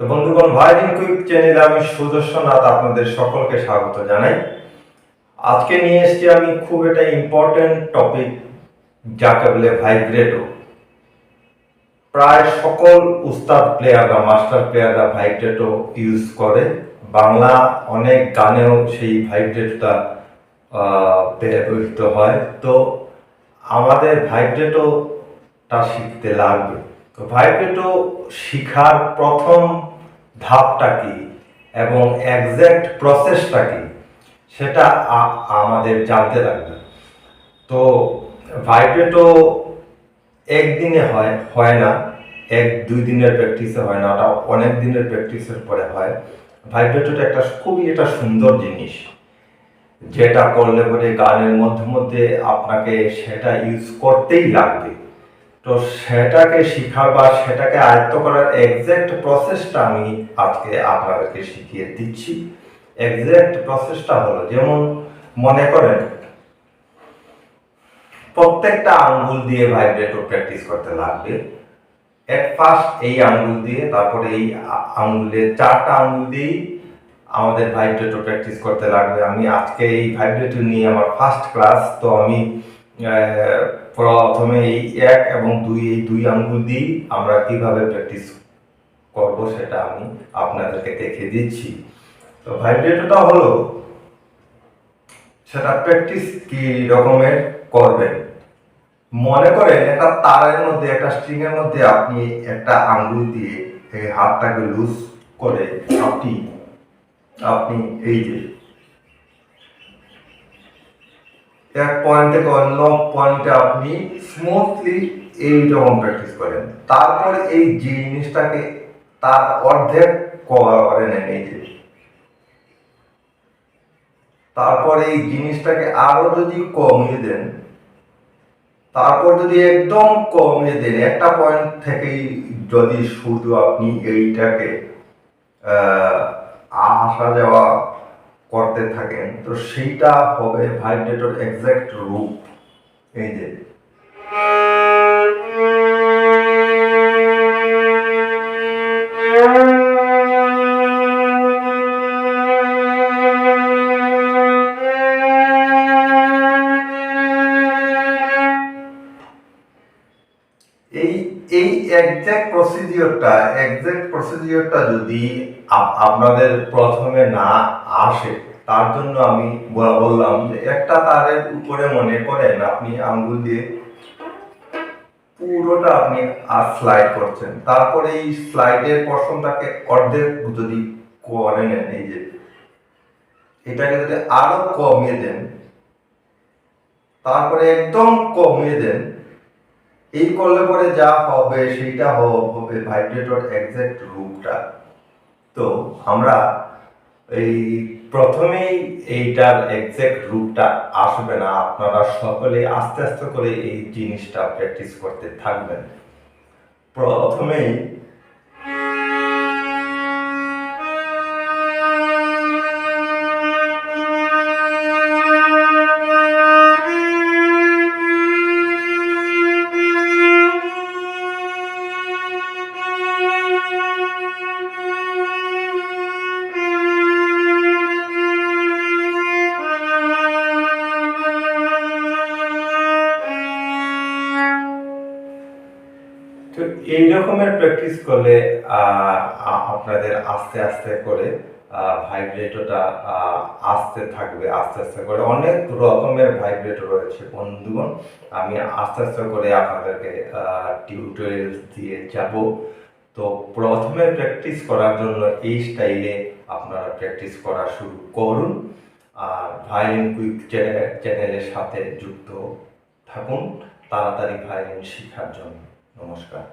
তো বন্ধুগণ, violin quick চ্যানেলে আমি সুদর্শনাথ আপনাদের সকলকে স্বাগত জানাই। আজকে নিয়ে এসেছি আমি খুব একটা ইম্পর্টেন্ট টপিক, যাকে বলে ভাইব্রেটো। প্রায় সকল উস্তাদ প্লেয়াররা, মাস্টার প্লেয়াররা ভাইব্রেটো ইউজ করে। বাংলা অনেক গানেও সেই ভাইব্রেটোটা ব্যবহৃত হয়। তো আমাদের ভাইব্রেটোটা শিখতে লাগবে। তো ভাইব্রেটো শিখার প্রথম ধাপটা কি এবং এক্সাক্ট প্রসেসটা কি, সেটা আমাদের জানতে লাগবে। তো ভাইব্রেটো একদিনে হয় না, এক দুই দিনের প্র্যাকটিসে হয় না, ওটা অনেক দিনের প্র্যাকটিসের পরে হয়। ভাইব্রেটোটা খুবই একটা সুন্দর জিনিস, যেটা করলে পরে গানের মধ্যে মধ্যে আপনাকে সেটা ইউজ করতেই লাগবে। তো সেটাকে শিখার বা সেটাকে আয়ত্ত করার এক্সাক্ট প্রসেসটা আমি আজকে আপনাদেরকে শিখিয়ে দিচ্ছি। এক্সাক্ট প্রসেসটা হলো, যেমন মনে করেন প্রত্যেকটা আঙ্গুল দিয়ে ভাইব্রেটো প্র্যাকটিস করতে লাগবে। এট ফার্স্ট এই আঙ্গুল দিয়ে, তারপরে এই আঙ্গুলের চারটা আঙ্গুল দিয়েই আমাদের ভাইব্রেটো প্র্যাকটিস করতে লাগবে। আমি আজকে এই ভাইব্রেটো নিয়ে আমার ফার্স্ট ক্লাস, তো আমি প্রথমে এই 1 এবং 2 এই দুই আঙ্গুল দিয়েই আমরা কিভাবে প্র্যাকটিস করব সেটা আমি আপনাদেরকে দেখিয়ে দিচ্ছি। তো ভাইব্রেটোটা হলো, সেটা প্র্যাকটিস কি রকমের করবেন। মনে করেন একটা তারের মধ্যে, একটা স্ট্রিং এর মধ্যে আপনি একটা আঙ্গুল দিয়ে এই হাতটাকে লুজ করে আপনি এই যে এক পয়েন্ট থেকে অন্য পয়েন্টে আপনি স্মুথলি এইরকম প্র্যাকটিস করেন। তারপর এই জিনিসটাকে তার অর্ধেক করে নেন, এই যে। তারপর এই জিনিসটাকে আরো যদি কমিয়ে দেন, তারপর যদি একদম কমিয়ে দেন, একটা পয়েন্ট থেকেই যদি শুধু আপনি এইটাকে আসা যাওয়া করতে থাকেন, তো সেইটা হবে ভাইব্রেটোর এক্সাক্ট রূপ। এই যে এই এক্সাক্ট প্রসিডিওরটা যদি আপনাদের প্রথমে না আসে, তার জন্য আমি বললাম যে একটা তারের উপরে মনে করেন আপনি আঙ্গুল দিয়ে পুরোটা আপনি স্লাইড করছেন। তারপরে এই স্লাইডের পোরশনটাকে অর্ধেক যদি করে নেন, এই যে এটাকে যদি আরো কমিয়ে দেন, তারপরে একদম কমিয়ে দেন, এই করলে পরে যা হবে সেইটা হবে ভাইব্রেটোর এক্সাক্ট রূপটা। তো আমরা এই প্রথমেই এইটার এক্সাক্ট রূপটা আসবে না, আপনারা সকলে আস্তে আস্তে করে এই জিনিসটা প্র্যাকটিস করতে থাকবেন। প্রথমেই এই রকমের প্র্যাকটিস করলে আপনাদের আস্তে আস্তে করে ভাইব্রেটোটা আসতে থাকবে। আস্তে আস্তে করে অনেক রকমের ভাইব্রেটো রয়েছে বন্ধুগণ, আমি আস্তে আস্তে করে আপনাদেরকে টিউটোরিয়াল দিয়ে যাব। তো প্রথমে প্র্যাকটিস করার জন্য এই স্টাইলে আপনারা প্র্যাকটিস করা শুরু করুন। আর ভায়োলিন কুইক চ্যানেলের সাথে যুক্ত থাকুন তাড়াতাড়ি ভায়োলিন শেখার জন্য। নমস্কার।